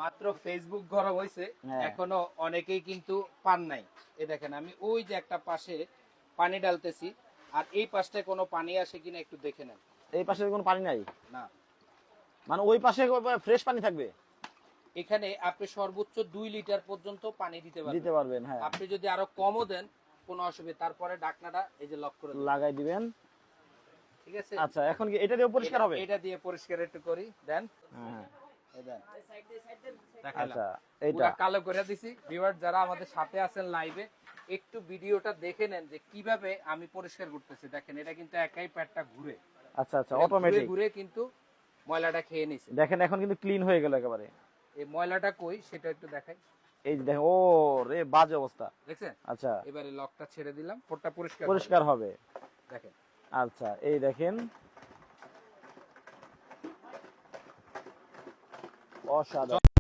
মাত্র ফেসবুক গরম হয়েছে, এখনো অনেকেই কিন্তু পান নাই। এই দেখেন আমি ওই যে একটা পাশে পানি ডালতেছি, আর এই পাশটায় কোনো পানি আসে কিনা একটু দেখে নেন। এই পাশে কোনো পানি নাই, না, মানে ওই পাশে ফ্রেশ পানি থাকবে। এখানে আপনি সর্বোচ্চ 2 লিটার পর্যন্ত পানি দিতে পারবেন। হ্যাঁ, আপনি যদি আরো কমও দেন কোনো অসুবিধা, তারপরে ঢাকনাটা এই যে লক করে লাগাই দিবেন। ঠিক আছে। আচ্ছা, এখন কি এটা দিয়ে পরিষ্কার হবে? এটা দিয়ে পরিষ্কার একটু করি দেন। হ্যাঁ, এই দেন। আচ্ছা, পুরো কালো করে দিছি। ভিউয়ার যারা আমাদের সাথে আছেন লাইভে, একটু ভিডিওটা দেখে নেন যে কিভাবে আমি পরিষ্কার করতেছি। দেখেন এটা কিন্তু একাই প্যাডটা ঘুরে। আচ্ছা, অটোমেটিক ঘুরে কিন্তু ময়লাটা খেয়ে নিছে। দেখেন এখন কিন্তু ক্লিন হয়ে গেল একেবারে। এই ময়লাটা কই সেটা একটু দেখাই। এই যে দেখেন, ও রে বাজে অবস্থা দেখছেন? আচ্ছা, এবারে লকটা ছেড়ে দিলাম, পোটটা পরিষ্কার হবে। দেখেন। আচ্ছা, এই দেখেন, অসাধারণ।